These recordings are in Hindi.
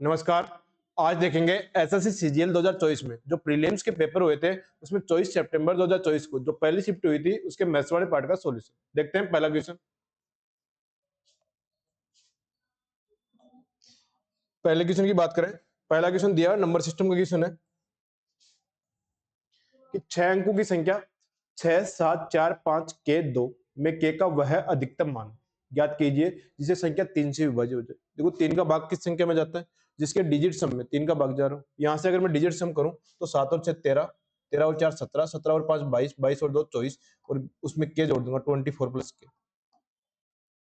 नमस्कार। आज देखेंगे एसएससी सीजीएल 2024 में जो प्रीलिम्स के पेपर हुए थे उसमें 24 सितंबर 2024 को जो पहली शिफ्ट हुई थी उसके मैथ्स वाले पार्ट का सॉल्यूशन देखते हैं। पहला क्वेश्चन की बात करें। पहला क्वेश्चन दिया नंबर सिस्टम का क्वेश्चन है कि 6 अंकों की संख्या 6, 7, 4, 5 के 2 में के का वह अधिकतम मान ज्ञात कीजिए जिसे संख्या 3 से विभाजित हो जाए। देखो 3 का भाग किस संख्या में जाता है? जिसके डिजिट सम में 3 का भाग जा रहा हूं। यहां से अगर मैं डिजिट सम करूं तो 7 और 6 13, 13 और 4 17, 17 और 5 22, 22 और 2 24 और उसमें के जोड़ दूंगा 24 प्लस के।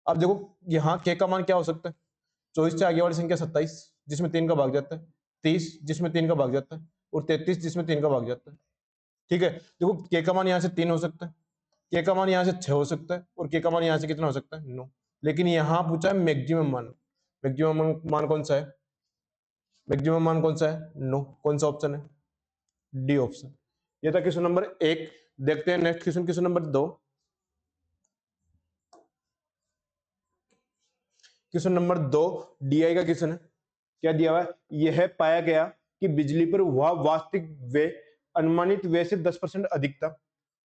अब देखो यहाँ के का मान क्या हो सकता है? 24 से आगे वाली संख्या 27 जिसमें 3 का भाग जाता है, 30 जिसमें 3 का भाग जाता है और 33 जिसमें 3 का भाग जाता है। ठीक है, देखो के का मान यहाँ से 3 हो सकता है, के का मान यहाँ से 6 हो सकता है और के का मान यहाँ से कितना हो सकता है? 9। लेकिन यहाँ पूछा है मैक्सिमम मान। मैक्सिमम मान कौन सा है? मैक्सिमम मान कौन सा है? 9। कौन सा ऑप्शन है? D option. ये था क्वेश्चन नंबर 1। देखते हैं next question, question number 2। Question number 2 DI का क्वेश्चन है। क्या दिया हुआ है? यह पाया गया कि बिजली पर वह वास्तविक व्यय अनुमानित व्यय से 10% अधिक था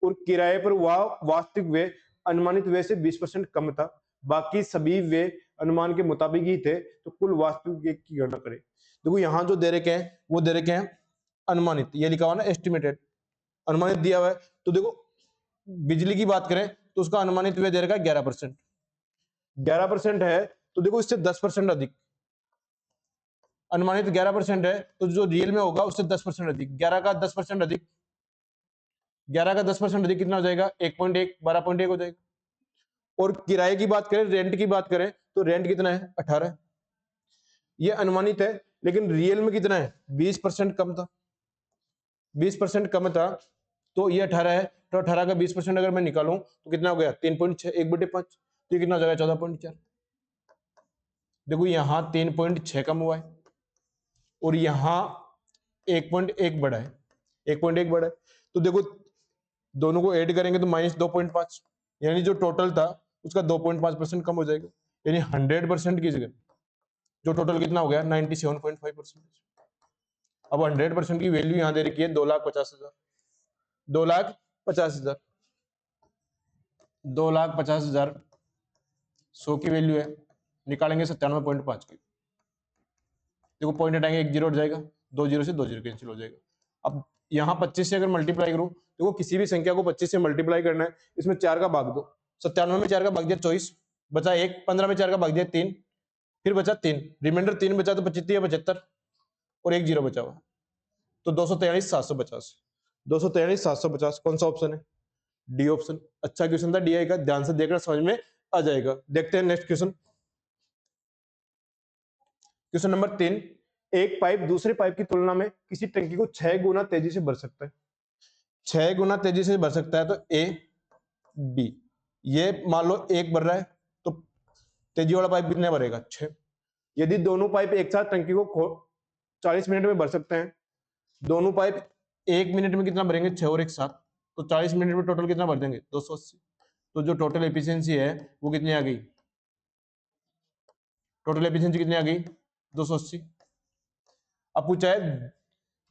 और किराए पर वह वास्तविक व्यय अनुमानित व्यय से 20% कम था। बाकी सभी व्यय अनुमान के मुताबिक ही थे, तो कुल वास्तविक व्यय की गणना करें। देखो यहाँ जो दे रखे हैं वो दे रखे हैं अनुमानित, ये लिखा हुआ ना एस्टिमेटेड, अनुमानित दिया हुआ है। तो देखो बिजली की बात करें तो उसका अनुमानित व्यय दे रखा है 11%। 11% है तो देखो इससे 10% अधिक, अनुमानित 11% है तो जो रियल में होगा उससे 10% अधिक, 11 का 10% अधिक, 11 का 10% अधिक कितना हो जाएगा? 1.1, 12.1 हो जाएगा। और किराए की बात करें, रेंट की बात करें तो रेंट कितना है? 18। ये अनुमानित है लेकिन रियल में कितना है? 20% कम था, 20% कम था तो ये 18 है। तो 18 का 20% अगर मैं निकालूं तो कितना हो गया? 3.6, 1/5, तो ये कितना हो जाएगा? 14.4। देखो यहाँ 3.6 कम हुआ है और यहाँ 1.1 बढ़ा है, 1.1 बढ़ा है। तो देखो दोनों को ऐड करेंगे तो -2.5, यानी जो टोटल था उसका 2.5% कम हो जाएगा। यानी 100% की जगह जो टोटल कितना हो गया? 97.5%। अब 100% की वैल्यू यहाँ दे रखी है 2,50,000, 2,50,000, 2,50,000 100 की वैल्यू है, निकालेंगे 97.5 की। देखो पॉइंट हटाएंगे, एक जीरो हट जाएगा, 2 जीरो से 2 जीरो कैंसिल हो जाएगा। अब यहाँ 25 से अगर मल्टीप्लाई करूं, देखो किसी भी संख्या को 25 से मल्टीप्लाई करना है, इसमें 4 का भाग दो। 97 में 4 का भाग दिया 24, बचा 1, 15 में 4 का भाग दिया 3, फिर बचा 3, रिमाइंडर 3 बचा तो 25 75 और एक जीरो बचा हुआ, तो 243,750, 243,750 कौन सा ऑप्शन है? D option. अच्छा क्वेश्चन था डीआई का, ध्यान से देखना समझ में आ जाएगा। देखते हैं नेक्स्ट क्वेश्चन, क्वेश्चन नंबर 3। एक पाइप दूसरे पाइप की तुलना में किसी टंकी को 6 गुना तेजी से भर सकता है, 6 गुना तेजी से भर सकता है, तो ए बी। ये मान लो एक भर रहा है तो तेजी वाला पाइप कितने भरेगा? 6। यदि दोनों पाइप एक साथ टंकी को 40 मिनट में भर सकते हैं, दोनों पाइप 1 मिनट में कितना भरेंगे? 6 और 1 7, तो 40 मिनट में टोटल कितना भर देंगे? 280। तो जो टोटल एफिशिएंसी है वो कितनी आ गई? टोटल एफिशिएंसी कितनी आ गई? 280। अब पूछा है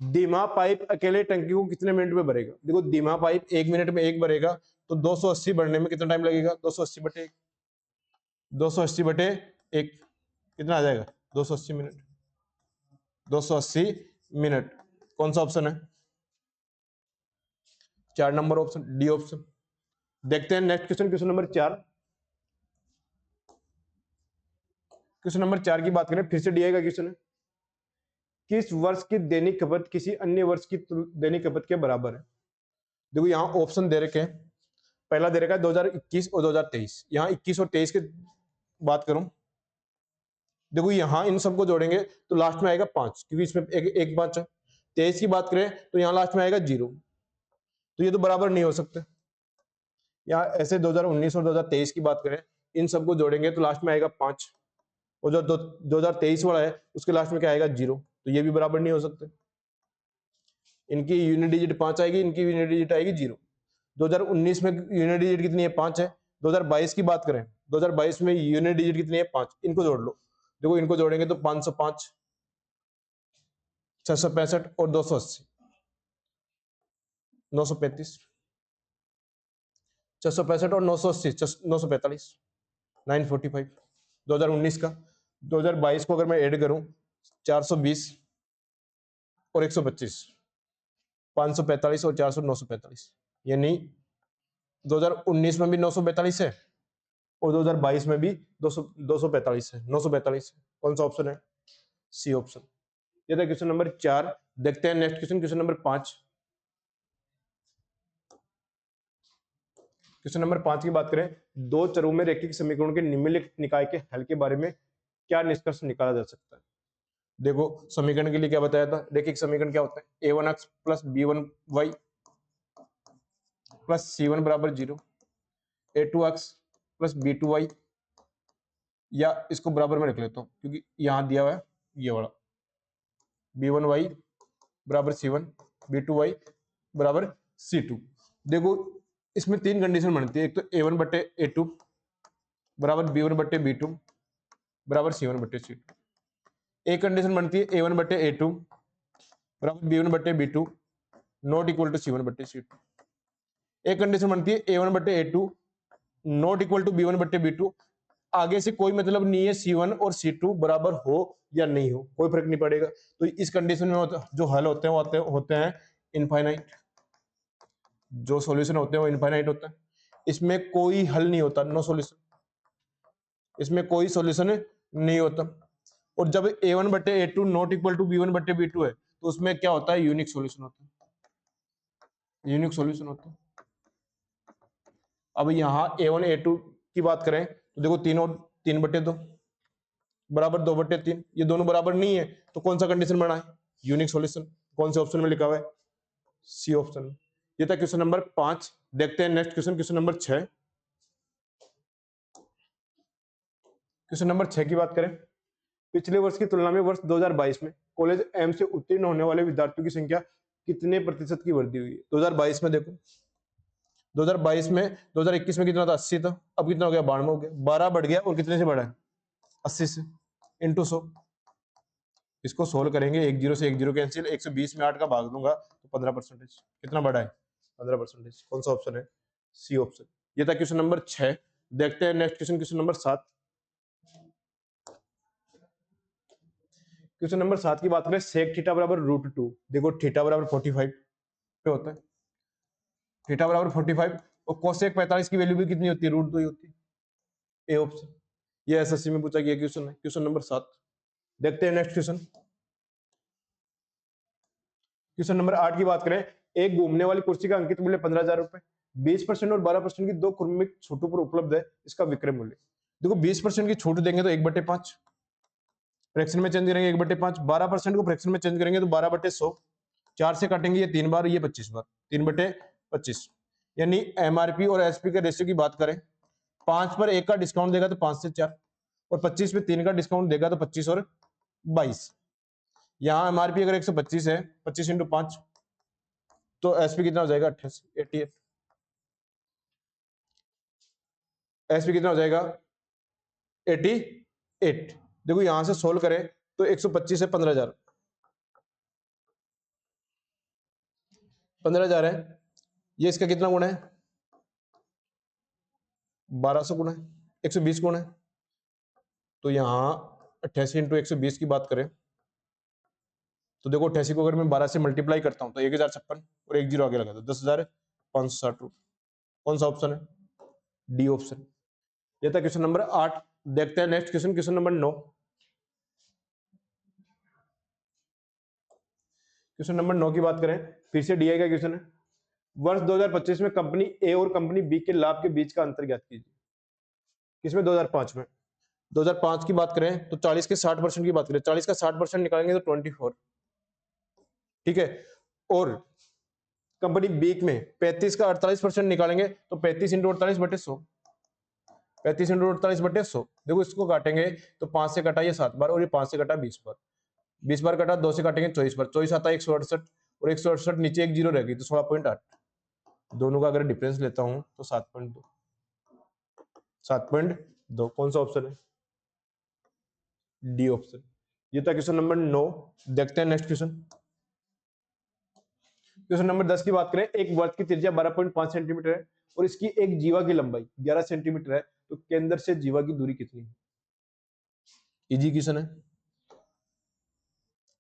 धीमा पाइप अकेले टंकी को कितने मिनट में भरेगा। देखो धीमा पाइप 1 मिनट में एक भरेगा, तो 280 भरने में कितना टाइम लगेगा? 280 बटे 1, 280 बटे 1 कितना आ जाएगा? 280 मिनट, 280 मिनट। कौन सा ऑप्शन है? 4 नंबर ऑप्शन, डी ऑप्शन। देखते हैं next question, question number 4। Question number 4 की बात करें, फिर से डीआई का क्वेश्चन है। किस वर्ष की दैनिक खपत किसी अन्य वर्ष की दैनिक खपत के बराबर है? देखो यहाँ ऑप्शन दे रखे हैं, पहला दे रखा है 2021 और 2023। यहाँ 21 और 23 की बात करूं, देखो यहाँ इन सबको जोड़ेंगे तो लास्ट में आएगा 5, क्योंकि इसमें एक 5 है। 23 की बात करें तो यहाँ लास्ट में आएगा 0, तो ये तो बराबर नहीं हो सकते। यहाँ ऐसे 2019 और 2023 की बात करें, इन सबको जोड़ेंगे तो लास्ट में आएगा 5, और जो 2023 वाला है उसके लास्ट में क्या आएगा? 0, तो ये भी बराबर नहीं हो सकते। इनकी यूनिट डिजिट 5 आएगी, इनकी यूनिट डिजिट आएगी 0। 2019 में यूनिट डिजिट कितनी है? 5 है। 2022 की बात करें, 2022 में यूनिट डिजिट कितनी है? 5, इनको जोड़ लो। देखो इनको जोड़ेंगे तो 505, 665 और 280, 935, 665 और 980, 945, 945। 2019 का 2022 को अगर मैं ऐड करूं 420 और 125, 545 और 400, 945, यानी 2019 में भी 945 है और 2022 में भी 245 है, 945 है। कौन सा ऑप्शन है? C option. ये था क्वेश्चन नंबर 4। देखते हैं next question, question number 5। Question number 5 की बात करें, दो चरों में रैखिक समीकरण के निम्नलिखित निकाय के हल के बारे में क्या निष्कर्ष निकाला जा सकता है? देखो समीकरण के लिए क्या बताया था, रैखिक समीकरण क्या होता है? a1x plus b1y plus c1 बराबर 0, a2x प्लस b2y, या इसको बराबर में रख लेता हूं क्योंकि यहां दिया हुआ है ये वाला, b1y बराबर c1, b2y बराबर c2। देखो इसमें तीन कंडीशन बनती है, एक तो a1 बटे a2 बराबर b1 बटे b2 बराबर c1 बटे c2। एक कंडीशन बनती है a1 बटे a2 बराबर b1 बटे b2 not equal to c1 बटे c2। एक कंडीशन बनती है a1 बटे a2 not equal to b1 बटे b2, आगे से कोई मतलब नहीं है c1 और c2 बराबर हो या नहीं हो, कोई फर्क नहीं पड़ेगा। तो इस कंडीशन में जो हल होते हैं वो होते हैं इनफाइनाइट, जो सॉल्यूशन होते हैं वो इनफाइनाइट होता है। इसमें कोई हल नहीं होता, नो सॉल्यूशन, इसमें कोई सॉल्यूशन नहीं होता। और जब a1 बटे a2 not equal to b1 बटे b2 है तो उसमें क्या होता है? यूनिक सॉल्यूशन होता है, यूनिक सॉल्यूशन होता है। अब यहाँ a1 a2 की बात करें तो देखो तीन और 3 बटे 2 बराबर 2 बटे 3, ये दोनों बराबर नहीं है तो कौन सा कंडीशन बना है? Unique solution. कौन से ऑप्शन में लिखा हुआ है? C option. ये था क्वेश्चन नंबर 5। देखते हैं next question, question number 6। Question number 6 की बात करें, पिछले वर्ष की तुलना में वर्ष 2022 में कॉलेज एम से उत्तीर्ण होने वाले विद्यार्थियों की संख्या कितने प्रतिशत की वृद्धि हुई है? 2022 में देखो 2022 में 2021 में कितना था? 80 था, अब कितना हो गया? 92 हो गया, 12 बढ़ गया। और कितने से बढ़ा है? 80 से, इंटू 100। इसको सोल्व करेंगे, एक जीरो से एक जीरो कैंसिल, 120 में 8 का भाग दूंगा तो 15%। कितना बढ़ा है? 15%। कौन सा ऑप्शन है? C option. ये था क्वेश्चन नंबर 6। देखते हैं next question, question number 7। Question number 7 की बात करें, सेक थीटा बराबर √2। देखो थीटा बराबर 45 पे होता है, थीटा बराबर 45 और कोसेक 45 की वैल्यू भी कितनी होती है? √2 ही होती है। A option. ये एसएससी में पूछा गया क्वेश्चन है, क्वेश्चन नंबर 7। देखते हैं नेक्स्ट क्वेश्चन, क्वेश्चन नंबर 8 की बात करें, एक घूमने वाली कुर्सी का अंकित मूल्य 15,000 रुपए, 20% और 12% की दो क्रमिक छूटों पर उपलब्ध है, इसका विक्रय मूल्य। देखो 20% की छूट देंगे तो 1/5, फ्रैक्शन में चेंज करेंगे 1/5, 12% को फ्रैक्शन में चेंज करेंगे तो 12/100, 4 से काटेंगे ये 3 बार, ये 25 बार, 3/25। यानी एमआरपी और एसपी के रेशियो की बात करें, 5 पर 1 का डिस्काउंट देगा तो 5 से 4, और 25 पे 3 का डिस्काउंट देगा तो 25 और 22। यहाँ एमआरपी अगर 125 है, 25 × 5 तो एसपी कितना हो जाएगा? 88। एसपी कितना हो जाएगा? 88। देखो यहां से सोल्व करें तो 125 है, 15,000, 15,000 है, ये इसका कितना गुना है? 1200 गुना है, 120 गुना है। तो यहाँ 88 × 120 की बात करें तो देखो 88 को अगर मैं 12 से मल्टीप्लाई करता हूं तो 1056 और एक जीरो आगे लगा दो, 10,560 रुपए। कौन सा ऑप्शन है? D option. ये था क्वेश्चन नंबर 8। देखते हैं next question, question number 9। Question number 9 की बात करें, फिर से डीआई का क्वेश्चन है। वर्ष 2025 में कंपनी ए और कंपनी बी के लाभ के बीच का अंतर ज्ञात कीजिए। किसमें? 2005 में। 2005 की बात करें तो 40 के 60% की बात करें, 40 का 60% निकालेंगे तो 24, ठीक है। और कंपनी बी में 35 का 48% निकालेंगे तो 35 × 48/100, 35 × 48/100। देखो इसको काटेंगे तो 5 से कटा ये 7 बार और ये 5 से कटा 20 बार, 20 बार कटा, 2 से काटेंगे 24 बार, 24 आता है 168, और 168 नीचे एक जीरो रहेगी तो 16.8। दोनों का अगर डिफरेंस लेता हूं तो 7.2, 7.2। कौन सा ऑप्शन है? D option. ये था क्वेश्चन नंबर 9। देखते हैं नेक्स्ट क्वेश्चन, क्वेश्चन नंबर 10 की बात करें, एक वर्त की त्रिज्या 12.5 सेंटीमीटर है और इसकी एक जीवा की लंबाई 11 सेंटीमीटर है, तो केंद्र से जीवा की दूरी कितनी है? इजी क्वेश्चन है।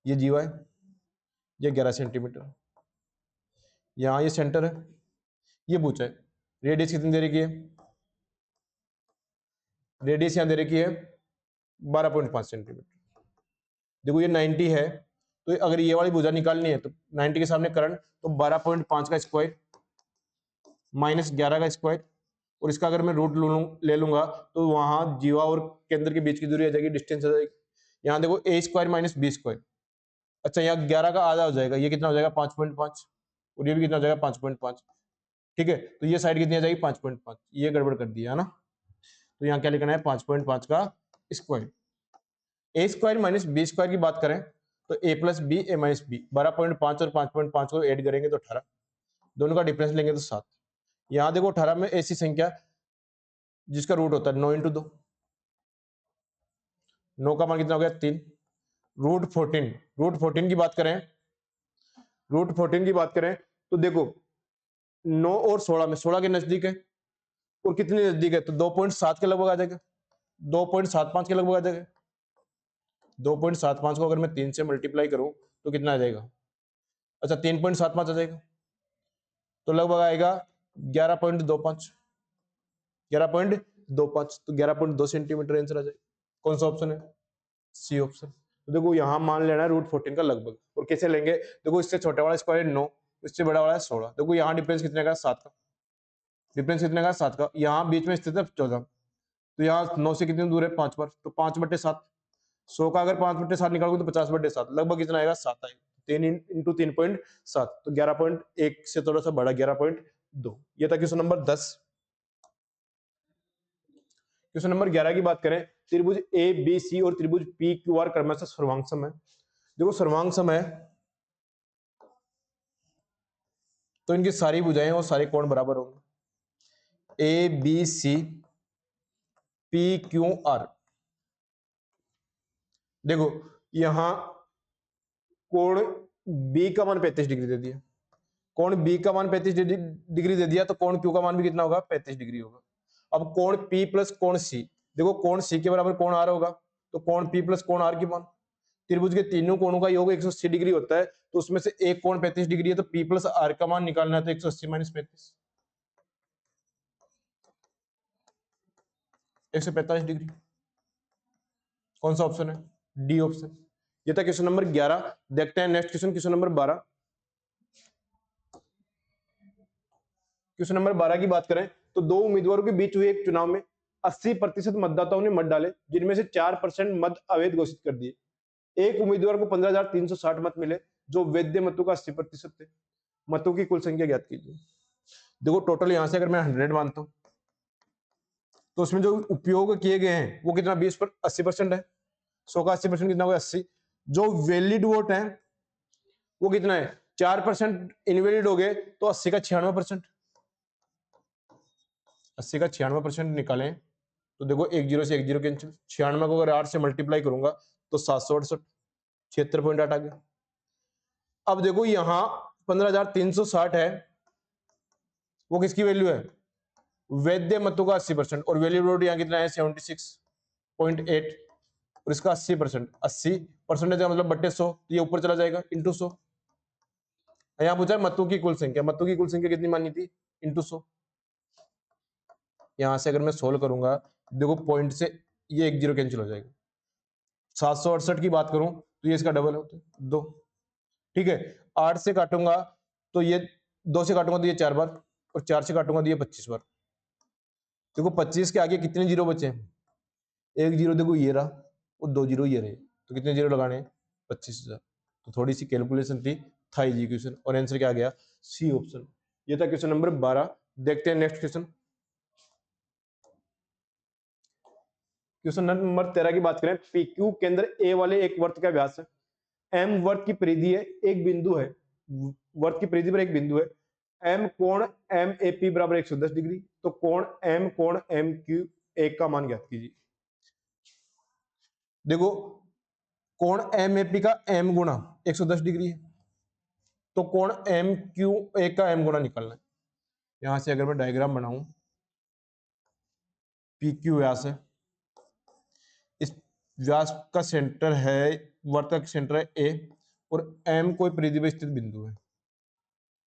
ये जीवा है, ये 11 सेंटीमीटर, यहाँ ये सेंटर है, ये पूछा है रेडियस कितनी दे रखी है? रेडियस यहाँ दे रखी है 12.5 सेंटीमीटर। देखो ये 90 है, तो अगर ये वाली भुजा निकालनी है तो 90 के सामने करंट, तो 12.5 का स्क्वायर माइनस 11 का स्क्वायर, और इसका अगर मैं रूट ले लूंगा तो वहां जीवा और केंद्र के बीच की दूरी आ जाएगी, डिस्टेंस आ जाएगी। यहाँ देखो ए स्क्वायर माइनस बी स्क्वायर। अच्छा, यहाँ 11 का आधा हो जाएगा, ये कितना हो जाएगा? 5.5, और ये भी कितना हो जाएगा? 5.5। ठीक है, तो ये साइड कितनी आ जाएगी? 5.5। ये गड़बड़ कर दिया है ना, तो यहाँ क्या लिखना है? 5.5 का स्क्वायर। ए स्क्वायर माइनस बी स्क्वायर की बात करें तो ए प्लस बी, ए माइनस बी, 12.5 और 5.5 को ऐड करेंगे तो 18, दोनों का डिफरेंस लेंगे तो 7। यहाँ देखो 18 में ऐसी संख्या जिसका रूट होता है 9 इंटू 2, 9 का मान कितना हो गया? 3। रूट 14 की बात करें, तो देखो 9 और 16 में 16 के नजदीक है, और कितने नजदीक है? तो 2.7 के लगभग आ जाएगा, 2.75 के लगभग आ जाएगा। 2.75 को अगर मैं 3 से मल्टीप्लाई करूं तो कितना आ जाएगा? अच्छा, 3.75 आ जाएगा, तो लगभग आएगा 11.25, 11.25, तो 11.2 सेंटीमीटर आंसर आ जाएगा। कौन सा ऑप्शन है? C option. तो देखो यहाँ मान लेना है रूट 14 का लगभग, और कैसे लेंगे? देखो इससे छोटा वाला स्क्वायर 9, इससे बड़ा वाला 16। देखो यहाँ डिफरेंस कितने का? 7 का। डिफरेंस कितने का? 7 का। यहाँ बीच में स्थित है 14, तो यहाँ 9 से कितनी दूर है? 5 पर, तो 5/7। 100 का अगर 5/7 निकालोगे तो 50/7, लगभग कितना आएगा? 7 आएगा। 3 इंटू 3.7, तो 11.1 से थोड़ा सा बड़ा 11.2। ये था क्वेश्चन नंबर 10। क्वेश्चन नंबर 11 की बात करें, त्रिभुज ए बी सी और त्रिभुज पी क्यू आर क्रमशः सर्वांगसम है। देखो सर्वांगसम है तो इनकी सारी भुजाएं और सारे कोण बराबर होंगे। A B C P Q R, देखो यहां कोण बी का मान 35 डिग्री दे दिया, कोण बी का मान 35 डिग्री दे दिया, तो कोण क्यू का मान भी कितना होगा? 35 डिग्री होगा। अब कोण पी प्लस कोण सी, देखो कोण सी के बराबर कोण आर होगा, तो कोण पी प्लस कोण आर की मान, त्रिभुज के तीनों कोणों का योग 180 डिग्री होता है, तो उसमें से एक कोण 35 डिग्री है, तो पी प्लस आर का मान निकालना है, तो 180 माइनस 35, 145 डिग्री। कौन सा ऑप्शन है? D option. ये था क्वेश्चन नंबर 11। देखते हैं next question, question number 12। Question number 12 की बात करें तो दो उम्मीदवारों के बीच हुए एक चुनाव में 80% मतदाताओं ने मत डाले, जिनमें से 4% मत अवैध घोषित कर दिए। एक उम्मीदवार को 15,360 मत मिले, जो वैध मतों का 80% थे। मतों की कुल संख्या ज्ञात कीजिए। देखो टोटल यहां से अगर मैं 100 मानता हूं तो उसमें जो उपयोग किए गए हैं वो कितना? 80% है। 100 का 80% कितना होगा? 80। जो वैलिड वोट है वो कितना है? 4% इनवैलिड हो गए, तो 80 का 96%। 80 का 96% निकालें तो देखो एक जीरो से एक जीरो कैंसिल, 96 को अगर 8 से मल्टीप्लाई करूंगा तो 768, 76.8 आ गया। अब देखो यहां 15,360 है, वो किसकी वैल्यू है? वैध मतों का 80%, और वैलिड वोट यहाँ कितना है? 76.8, और इसका 80%, 80% का मतलब बट्टे 100, तो ये ऊपर चला जाएगा इंटू 100। यहाँ पूछा है मतों की कुल संख्या, मतों की कुल संख्या कितनी मानी थी? इंटू 100। यहां से अगर मैं सोल्व करूंगा, देखो पॉइंट से ये एक जीरो कैंसिल हो जाएगा। 768 की बात करूं तो ये इसका डबल होता है 2। ठीक है, 8 से काटूंगा तो ये 2 से काटूंगा तो ये 4 बार, और 4 से काटूंगा तो ये 25 बार। देखो 25 के आगे कितने जीरो बचे हैं? एक जीरो देखो ये रहा, और 2 जीरो ये रहे, तो कितने जीरो लगाने हैं? 25,000। तो थोड़ी सी कैलकुलेशन थी, था इजी क्वेश्चन, और आंसर क्या आ गया? C option. ये था क्वेश्चन नंबर 12। देखते हैं नेक्स्ट क्वेश्चन, क्वेश्चन नंबर 13 की बात करें। PQ केंद्र ए वाले एक वर्त का व्यास है, एम वर्त की परिधि है, एक बिंदु है, वर्त की परिधि पर एक बिंदु है, एम कोण एम ए पी बराबर 110 डिग्री, तो कोण एम क्यू एक का मान ज्ञात कीजिए। देखो कोण एम ए पी का एम गुणा 110 डिग्री है, तो कोण एम क्यू ए का एम गुना निकलना है। यहां से अगर मैं डायग्राम बनाऊं, पी क्यू व्यास है, इस व्यास का सेंटर है, वर्त का सेंटर है ए, और एम कोई परिधि में स्थित बिंदु है।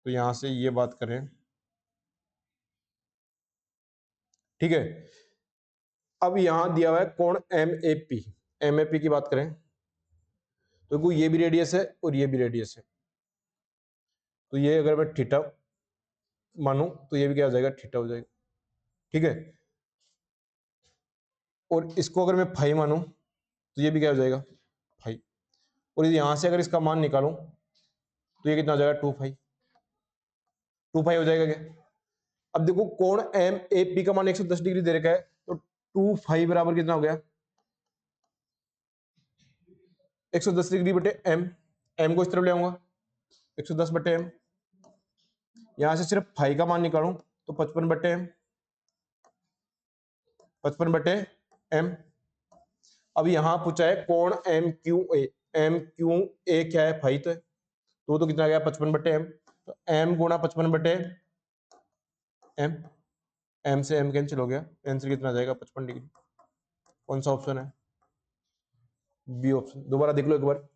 तो यहां से ये बात करें, ठीक है। अब यहां दिया हुआ है कोण M A P, M A P की बात करें तो ये भी रेडियस है और ये भी रेडियस है। तो ये अगर मैं थीटा मानूं तो ये भी क्या हो जाएगा, थीटा हो जाएगा, ठीक है। और इसको अगर मैं फाई मानूं तो ये भी क्या हो जाएगा, फाई। और यहां से अगर इसका मान निकालूं तो ये कितना हो जाएगा, 2 फाई, 2 फाई हो जाएगा क्या। अब देखो कोण एम ए पी का मान 110 डिग्री दे रखा है, तो 2 फाई बराबर कितना हो गया, 110 डिग्री बटे एम, एम को इस तरफ ले आऊंगा 110 बटे एम, यहां से सिर्फ फाई का मान निकालूं तो 55 बटे एम, 55 बटे एम। अब यहां पूछा है कोण M Q A, M Q A क्या है, फाई तो है, तो कितना गया 55 बटे एम, तो एम गुणा 55 बटे एम, एम से एम कैंसिल हो गया, आंसर कितना आ जाएगा 55 डिग्री। कौन सा ऑप्शन है, बी ऑप्शन। दोबारा देख लो एक बार,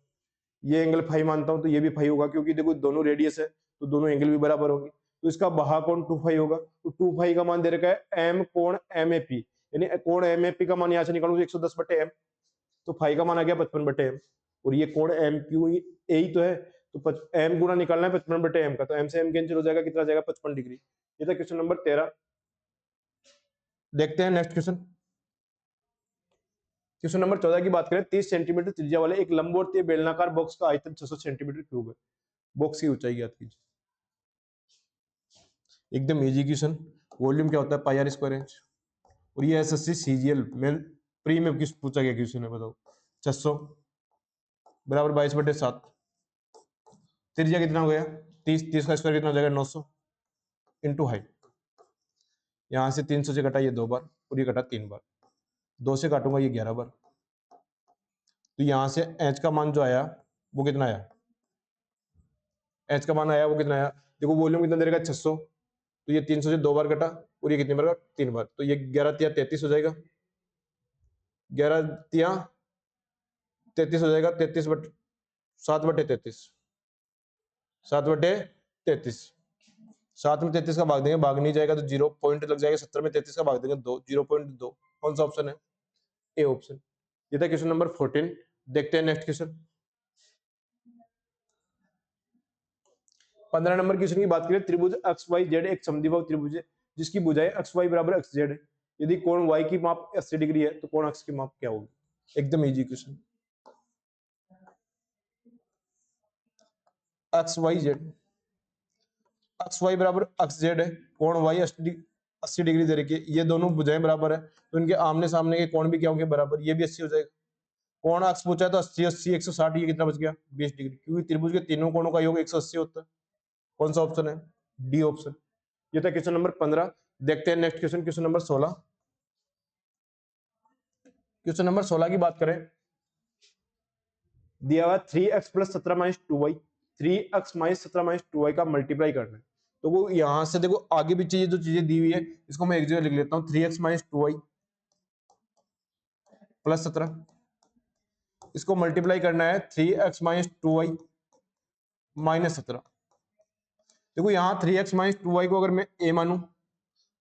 ये एंगल फाई मानता हूं तो ये भी फाई होगा, क्योंकि देखो दोनों रेडियस है तो दोनों एंगल भी बराबर होंगे, तो इसका बाहा कोण 2 फाई होगा। तो 2 फाई का मान दे रखा है एम कोण एम ए पी, यानी कोण एम ए पी का मान यहां से निकालूं तो 110 बटे एम, तो फाई का मान आ गया 55 बटे एम, और ये कोण एम क्यू ए ही तो है, तो एम गुना निकालना है 55 बटे एम का, तो एम से एम कैंसिल हो जाएगा, कितना जाएगा 55 डिग्री। ये था क्वेश्चन नंबर 13। देखते हैं नेक्स्ट क्वेश्चन। क्वेश्चन नंबर 14 की बात करें, 30 सेंटीमीटर त्रिज्या वाले एक लंबवतीय बेलनाकार बॉक्स का आयतन 600 सेंटीमीटर क्यूब है, बॉक्स की ऊंचाई ज्ञात कीजिए। एकदम इजी क्वेश्चन। वॉल्यूम क्या होता है, पाई आर स्क्वायर इंच, और ये एसएससी सीजीएल में प्री में किस पूछा गया क्वेश्चन है, बताओ। 600 बराबर 22/7, त्रिज्या कितना हो गया 30, 30 का स्क्वायर कितना हो जाएगा 900 इंटू हाइट। यहां से 300 से कटा ये 2 बार और ये कटा 3 बार, 2 से काटूंगा ये 11 बार, तो यहां से एच का मान जो आया वो कितना आया, एच का मान आया वो कितना आया, देखो वॉल्यूम कितना दे रखा 600, तो ये 300 से 2 बार कटा और ये कितनी बार कटा, 3 बार, तो ये 11 तिया 33 हो जाएगा, 11 तिया 33 हो जाएगा, 33 बटे 7/33, 7/33, 7 में 33 का भाग देंगे, भाग नहीं जाएगा तो 0 पॉइंट लग जाएगा, 70 में 33 का भाग देंगे 2, 0.2। कौन सा ऑप्शन है, ए ऑप्शन। ये था क्वेश्चन नंबर 14। देखते हैं नेक्स्ट क्वेश्चन। 15 नंबर क्वेश्चन की बात करें, त्रिभुज एक्स वाई जेड एक समद्विबाहु त्रिभुज है जिसकी भुजाएं एक्स वाई बराबर एक्स जेड है, यदि कोण वाई की माप 80 डिग्री है तो कोण एक्स की माप क्या होगी। एकदम easy question. X Y Z, X Y बराबर एक्स जेड है, कोण वाई 80 डिग्री दे रखी है, ये दोनों भुजाएं बराबर है तो इनके आमने सामने के कोण भी क्या होंगे, बराबर, ये भी 80 हो जाएगा। कोण एक्स पूछा है तो 80 80 160, ये कितना बच गया 20 डिग्री, क्योंकि त्रिभुज के तीनों कोणों का योग 180 होता है। कौन सा ऑप्शन है, डी ऑप्शन। ये था क्वेश्चन नंबर 15। देखते हैं next question, question number 16। Question number 16 की बात करें, दिया हुआ 3x + 17 - 2y, 3x - 17 - 2y का मल्टीप्लाई करना है, तो वो यहां से देखो आगे पीछे ये जो चीजें दी हुई है इसको मैं एक जगह लिख लेता हूं, 3x - 2y + 17, इसको मल्टीप्लाई करना है 3x - 2y - 17। देखो यहाँ 3x - 2y को अगर मैं a मानूं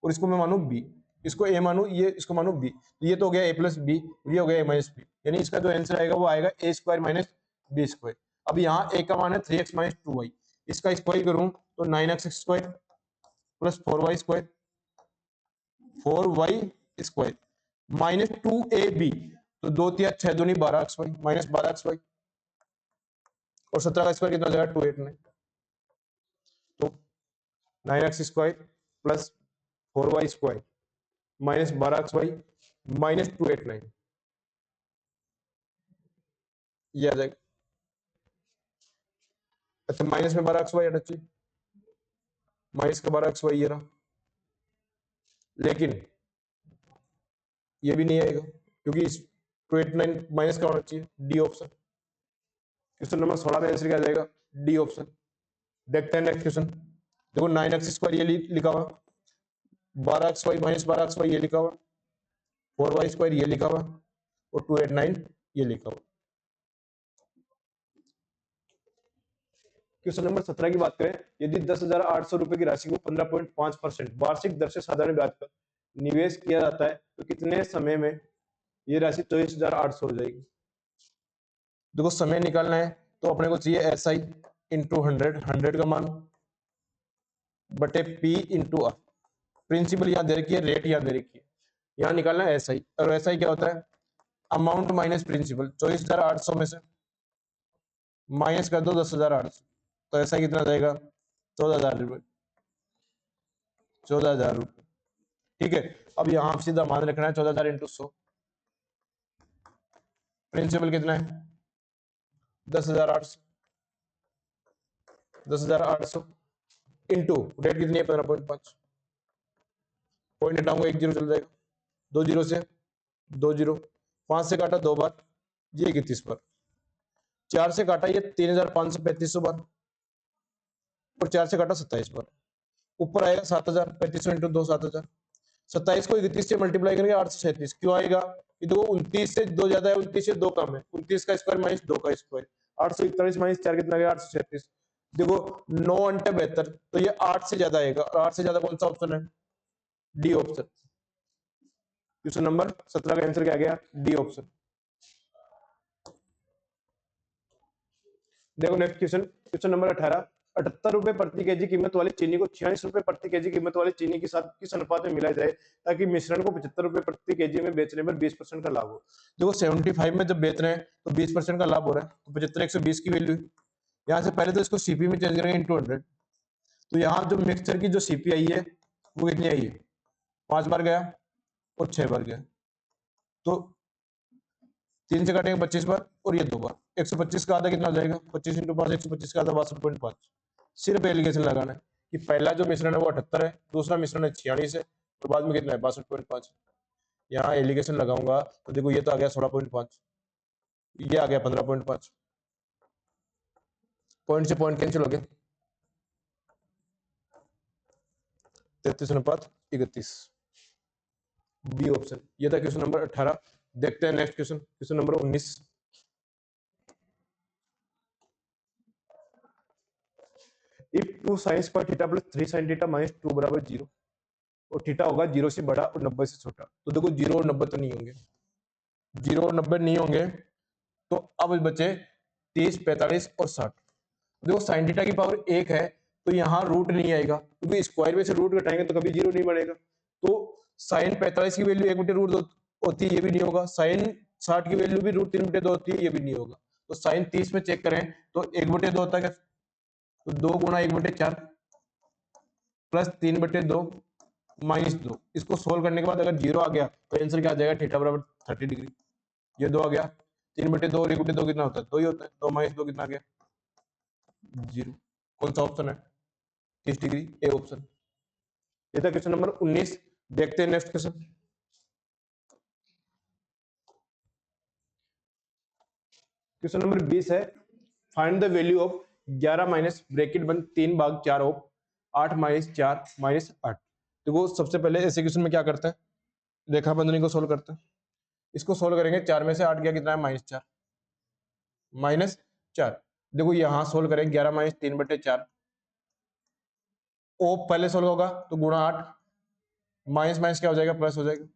और इसको मैं मानूं b, इसको a मानूं, ये इसको मानूं b, तो ये तो हो गया a + b, ये हो गया a - b, यानी इसका जो आंसर आएगा वो आएगा a² - b²। अब यहाँ a का मान है 3x - 2y, इसका स्क्वायर करूं तो 9x² + 4y² -2ab, तो 2 तिया 6 दूनी 12xy -12xy, और 17 का स्क्वायर कितना हो जाएगा 289, तो 9x² + 4y² -12xy -289, ये आ जाएगा। अच्छा माइनस में 12xy आना चाहिए, माइनस का 12xy ये रहा, लेकिन ये भी नहीं आएगा क्योंकि 289 माइनस का होना चाहिए, डी ऑप्शन। क्वेश्चन नंबर 16 में आंसर क्या आ जाएगा, डी ऑप्शन। देखते हैं नेक्स्ट क्वेश्चन। देखो 9x² ये लिखा हुआ, 12xy माइनस 12xy ये लिखा हुआ, 4y² ये लिखा हुआ और 289 ये लिखा हुआ। क्वेश्चन नंबर 17 की बात करें, यदि 10,800 रुपए की राशि को 15.5% वार्षिक दर से साधारण ब्याज पर निवेश किया जाता है तो कितने समय में ये राशि 24,800 हो जाएगी। देखो समय निकालना है तो अपने को चाहिए SI इंटू 100 का मान बटे P इंटू आर। प्रिंसिपल यहाँ दे रखी है, रेट यहाँ दे रखी है, यहाँ निकालना है SI। और SI क्या होता है, अमाउंट माइनस प्रिंसिपल। 24,800 में से माइनस कर दो 10,800 तो SI कितना जाएगा, 14,000 रुपये। 14,000 रुपये, ठीक है। अब यहाँ आप सीधा मान रखना है 14,000 इंटू 100। प्रिंसिपल कितना है 10,800, 10,800 इंटू रेट कितनी है 15.5। पॉइंट हटाऊंगा 1 जीरो चल जाएगा, 2 जीरो से 2 जीरो, 5 से काटा 2 बार ये 31 बार, 4 से काटा ये 3,535 बार और 4 से काटा 27 बार। ऊपर आएगा 7,000, 3500 इंटू 2 7,000। 27 को 31 से मल्टीप्लाई करेंगे 837। क्यों आएगा, ये देखो 29 से 2 ज्यादा है, 29 से 2 कम है, 29 का स्क्वायर माइनस 2 का स्क्वायर, 841 माइनस 4 कितना गया 837। देखो 9 अंटे 72 तो ये 8 से ज्यादा आएगा, और 8 से ज्यादा कौन सा ऑप्शन है, डी ऑप्शन। क्वेश्चन नंबर 17 का आंसर क्या गया, डी ऑप्शन। देखो नेक्स्ट क्वेश्चन, क्वेश्चन नंबर 18, 78 रुपए प्रति केजी कीमत वाली चीनी को 46 रुपए प्रति केजी कीमत वाली चीनी के साथ किस अनुपात में मिलाया जाए ताकि मिश्रण को 75 रुपए प्रति केजी में बेचने पर 20% का लाभ हो। देखो 75 में जब बेच रहे हैं तो 20% का लाभ हो रहा है, तो 75 120 की वैल्यू, यहाँ से पहले तो इसको सीपी में चेंज करेंगे इंटू 100। तो यहाँ जो मिक्सचर की जो सीपी आई है वो कितनी आई है, 5 बार गया और 6 बार गया, तो 3 से काटेंगे 25 बार और ये 2 बार, 125 का आधा कितना हो जाएगा, 25 इंटू 5 125 का आधा 62.5। सिर्फ एलिगेशन लगाना है कि पहला जो मिश्रण है वो 78 है, दूसरा मिश्रण है 46 है और बाद में कितना है 62.5। यहाँ एलिगेशन लगाऊंगा तो देखो ये तो आ गया 16.5, ये आ गया 15.5, पॉइंट से पॉइंट कैंसिल हो गया, 33:31, बी ऑप्शन। ये था क्वेश्चन नंबर 18। देखते हैं next question, question number 19। If 2 sin square theta plus 3 sin theta minus 2 बराबर 0 और थीटा होगा 0 से बड़ा और 90 से छोटा, तो देखो 0 और 90 तो नहीं होंगे, 0 और 90 नहीं होंगे, तो अब बचे 30 45 और 60। देखो sin थीटा की पावर 1 है तो यहाँ रूट नहीं आएगा क्योंकि स्क्वायर में से रूट घटाएंगे तो कभी 0 नहीं बनेगा, तो sin 45 की वैल्यू 1/रूट होती है, ये भी नहीं होगा। sin 60 की वैल्यू भी रूट 3/2 होती है, ये भी नहीं होगा। तो sin 30 में चेक करें तो 1/2 होता है, तो 2 गुणा 1/4 प्लस 3/2 माइनस 2। इसको सोल्व करने के बाद अगर 0 आ गया तो आंसर क्या आ जाएगा, थीटा बराबर 30 डिग्री। ये 2 आ गया, 3/2 और 1/2 कितना होता है, 2 ही होता है, तो माइनस 2 कितना आ गया 0। कौन सा ऑप्शन है, 30 डिग्री, ए ऑप्शन। ये था क्वेश्चन नंबर 19। देखते हैं नेक्स्ट क्वेश्चन, क्वेश्चन नंबर 20 है, find the value of 11 minus bracket बंद 3/4 ऑफ 8 माइनस 4 माइनस 8। देखो सबसे पहले ऐसे क्वेश्चन में क्या करते हैं, रेखा बंधनी को सोल्व करते हैं। इसको सोल्व करेंगे, 4 में से 8 गया कितना है -4, -4। देखो यहां सोल्व करेंगे 11 माइनस 3/4, ओ पहले सोल्व होगा तो गुणा 8, माइनस माइनस क्या हो जाएगा, प्लस हो जाएगा।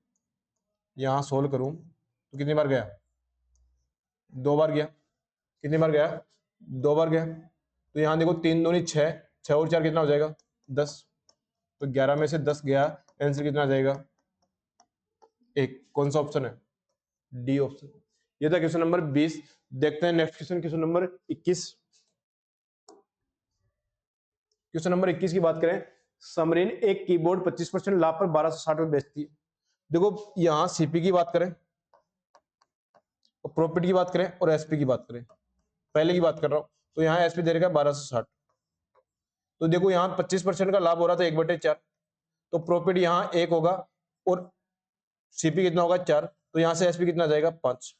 यहां सोल्व करूं तो कितनी बार गया, 2 बार गया। कितनी बार गया, 2 बार गया। तो यहाँ देखो 3 दूनी 6, 6 और 4 कितना हो जाएगा 10, तो 11 में से 10 गया, आंसर कितना आ जाएगा 1। कौन सा ऑप्शन है, डी ऑप्शन। ये था क्वेश्चन नंबर 20। देखते हैं next question, question number 21। Question number 21 की बात करें, समरीन एक कीबोर्ड 25% लाभ पर 1260 में बेचती है। देखो यहां सीपी की बात करें, प्रॉफिट की बात करें और एसपी की बात करें। पहले की बात कर रहा हूं तो यहाँ एसपी दे रखा 1260, तो देखो यहाँ 25% का लाभ हो रहा था 1/4, तो प्रॉफिट यहाँ 1 होगा और सीपी कितना होगा 4, तो यहाँ से एसपी कितना जाएगा 5।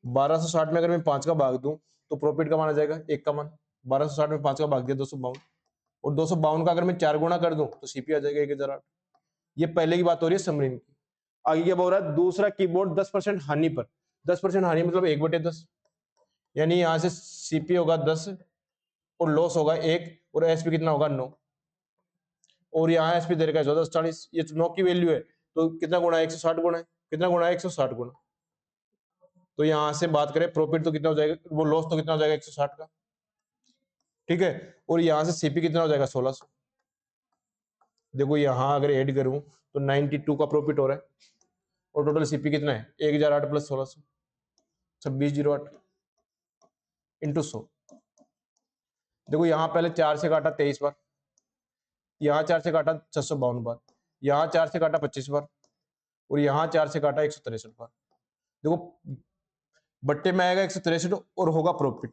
1260 में अगर मैं 5 का भाग दूं तो प्रॉफिट का मान आ जाएगा 1 का मान। 1260 में 5 का भाग दिया 252, और 252 का अगर मैं 4 गुना कर दूं तो सीपी आ जाएगा 1008। ये पहले की बात हो रही है समरीन की। आगे क्या बोल रहा है, दूसरा कीबोर्ड 10% हानि पर। 10% हानि मतलब 1/10, यानी यहां से सीपी होगा 10 और लॉस होगा 1 और एसपी कितना होगा 9, और यहाँ एसपी दे रखा है 1440। ये 9 की वैल्यू है तो कितना गुना है, 160 गुना है। कितना गुना है, 160 गुना। तो यहां से बात करें प्रॉफिट तो कितना हो जाएगा, वो लॉस तो कितना हो जाएगा 160 का, ठीक है। और यहां से सीपी कितना हो जाएगा 1600। देखो यहां अगर ऐड करूं तो 92 का प्रॉफिट हो रहा है, और टोटल सीपी कितना है 1008 प्लस 1600, 2608 इंटू 100। देखो यहाँ पहले 4 से काटा 23 बार, यहाँ 4 से काटा 652 बार, यहाँ 4 से काटा 25 बार, और यहाँ 4 से काटा 163 बार। देखो बट्टे में आएगा 163 और होगा प्रॉफिट,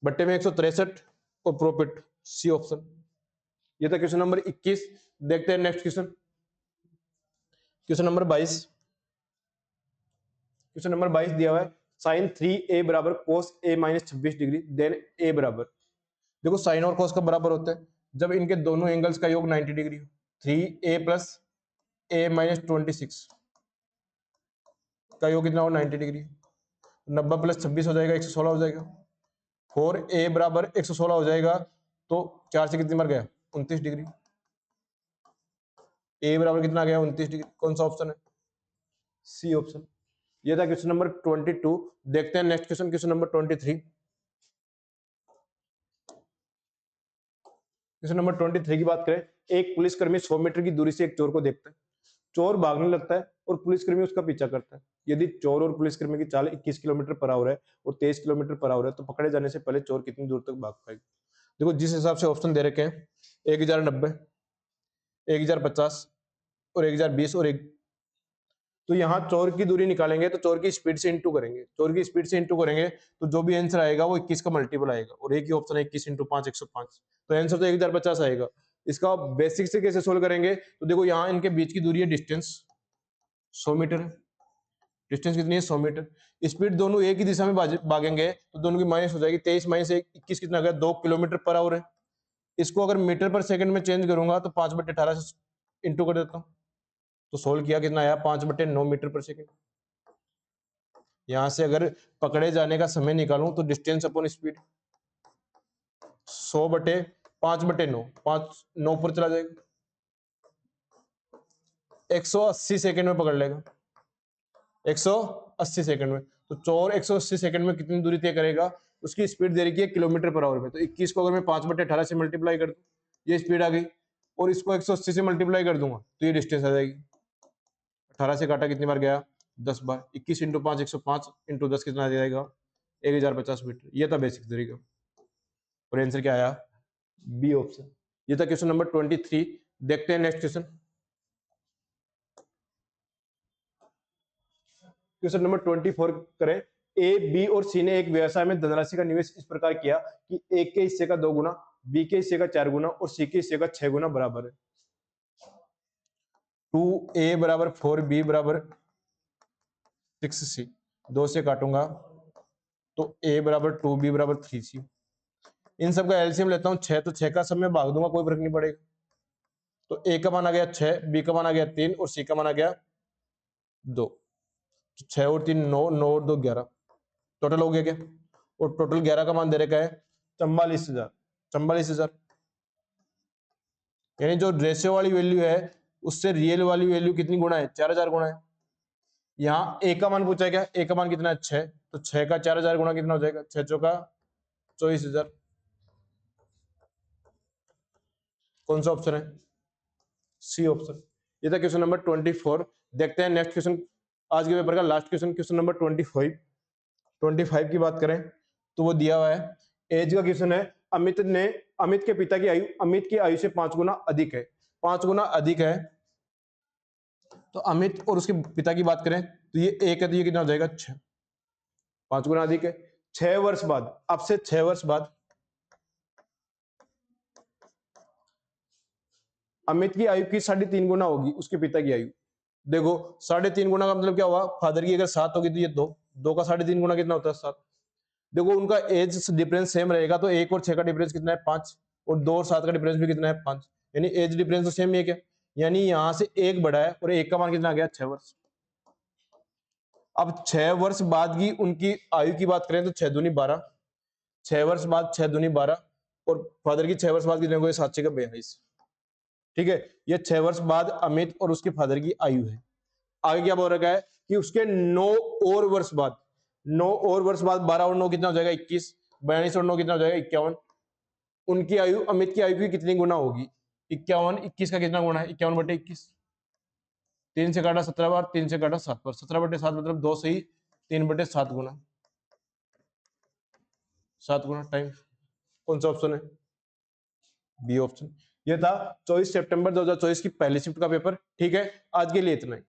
बट्टे में 163 और प्रॉफिट, सी ऑप्शन। ये था क्वेश्चन नंबर 21। देखते हैं next question, question number 22। Question number 22 दिया हुआ है साइन 3a बराबर cos a minus 26 degree, then a बराबर। देखो साइन और कोस का बराबर होता है जब इनके दोनों एंगल्स का योग 90 डिग्री हो। 3a प्लस a माइनस 26 का योग कितना हो 90 डिग्री, 90 प्लस 26 हो जाएगा 116 हो जाएगा। 4a बराबर 116 हो जाएगा, तो 4 से कितनी मार गया 29 डिग्री। a बराबर कितना आ गया 29 डिग्री। कौन सा ऑप्शन है, सी ऑप्शन। ये था क्वेश्चन नंबर 22। देखते हैं next question, question number 23। Question number 23 की बात करें, एक पुलिसकर्मी 100 मीटर की दूरी से एक चोर को देखता है। चोर भागने लगता है और पुलिसकर्मी उसका पीछा करता है। यदि चोर और पुलिसकर्मी की चाल 21 किलोमीटर पर आवर है और 23 किलोमीटर पर आवर है, तो पकड़े जाने से पहले चोर कितनी दूर तक भाग पाएगा। देखो जिस हिसाब से ऑप्शन दे रखे हैं 1090, 1050 और 1020 और 1, तो यहाँ चोर की दूरी निकालेंगे तो चोर की स्पीड से इंटू करेंगे, चोर की स्पीड से इंटू करेंगे तो जो भी आंसर आएगा वो 21 का मल्टीपल आएगा, और एक ही ऑप्शन है 21 इंटू 5 105, तो आंसर तो 1050 आएगा। इसका बेसिक से कैसे सोल्व करेंगे, तो देखो यहाँ इनके बीच की दूरी है डिस्टेंस 100 मीटर है। डिस्टेंस कितनी है 100 मीटर। स्पीड दोनों एक ही दिशा में भागेंगे तो दोनों की माइनस हो जाएगी। 23 माइनस 21 कितना गया 2 किलोमीटर पर आवर है। इसको अगर मीटर पर सेकंड में चेंज करूंगा तो 5/18 से इंटू कर देता हूँ, तो सोल्व किया कितना आया 5/9 मीटर पर सेकंड। यहां से अगर पकड़े जाने का समय निकालूं तो डिस्टेंस अपॉन स्पीड 100/5/9, 5 9 पर चला जाएगा, 180 सेकंड में पकड़ लेगा, 180 सेकंड में। तो चोर 180 सेकंड में कितनी दूरी तय करेगा, उसकी स्पीड दे रखी है किलोमीटर पर आवर में। तो 21 को अगर मैं 5/18 से मल्टीप्लाई कर दूं, ये स्पीड आ गई, और इसको 180 से मल्टीप्लाई कर दूंगा तो ये डिस्टेंस आ जाएगी। 18 से काटा कितनी बार गया 10 बार, 21 इंटू 5 105 इंटू 10 कितना आ जाएगा 1050 मीटर। ये था बेसिक तरीका, और आंसर क्या आया बी ऑप्शन। ये था क्वेश्चन नंबर 23। देखते हैं नेक्स्ट क्वेश्चन, क्वेश्चन नंबर 24 करें। ए बी और सी ने एक व्यवसाय में धनराशि का निवेश इस प्रकार किया कि ए के हिस्से का 2 गुना, बी के हिस्से का 4 गुना और सी के हिस्से का 6 गुना बराबर है। 2a बराबर 4b बराबर 6c, 2 से काटूंगा तो a बराबर 2b बराबर 3c। इन सब का एलसीएम लेता हूं 6, तो 6 का सब में भाग दूंगा, कोई फर्क नहीं पड़ेगा। तो a का मान आ गया 6, b का मान आ गया 3 और c का मान आ गया 2। 6 और 3 9, 9 और 2 11, टोटल हो गया क्या, और टोटल 11 का मान दे रखा है 44,000। 44,000 यानी जो रेशियो वाली वैल्यू है उससे रियल वाली वैल्यू कितनी गुना है 4000 गुना है। यहाँ ए का मान पूछा है, क्या ए का मान कितना है 6, तो 6 का 4000 गुना कितना हो जाएगा 6 चौका 24,000। कौन सा ऑप्शन है, सी ऑप्शन। ये था क्वेश्चन नंबर 24। देखते हैं नेक्स्ट क्वेश्चन, आज के पेपर का लास्ट क्वेश्चन, क्वेश्चन नंबर 25। 25 की बात करें तो वो दिया हुआ है, एज का क्वेश्चन है। अमित के पिता की आयु अमित की आयु से 5 गुना अधिक है, 5 गुना अधिक है। तो अमित और उसके पिता की बात करें तो ये एक है, तो ये कितना हो जाएगा 6, 5 गुना अधिक है। 6 वर्ष बाद, अब से 6 वर्ष बाद अमित की आयु की 3.5 गुना होगी उसके पिता की आयु। देखो 3.5 गुना का मतलब क्या हुआ, फादर की अगर 7 होगी तो ये 2 का 3.5 गुना कितना होता है 7। देखो उनका एज डिफरेंस सेम रहेगा, तो 1 और 6 का डिफरेंस कितना है 5, और 2 और 7 का डिफरेंस भी कितना है 5, यानी एज डिफरेंस तो सेम ही है क्या, यानी यहां से एक बड़ा है और एक का मान कितना आ गया 6 वर्ष। अब 6 वर्ष बाद की उनकी आयु की बात करें तो 6 दूनी 12, 6 वर्ष बाद 6 दूनी 12, और फादर की 6 वर्ष बाद कितने हो गए 7 का 42। ठीक है, ये 6 वर्ष बाद अमित और उसके फादर की आयु है। आगे क्या बोल रखा है कि उसके 9 और वर्ष बाद, 9 और वर्ष बाद 12 और 9 कितना हो जाएगा 21, 42 और 9 कितना हो जाएगा 51। उनकी आयु अमित की आयु की कितनी गुना होगी 51, 21 का कितना गुना है 51/21, 3 से काटा 17 बार, 3 से काटा 7 बार, 17/7 मतलब 2 सही 3/7 गुना, 7 गुना टाइम। कौन सा ऑप्शन है, बी ऑप्शन। ये था 24 सितंबर 2024 की पहली शिफ्ट का पेपर। ठीक है, आज के लिए इतना ही।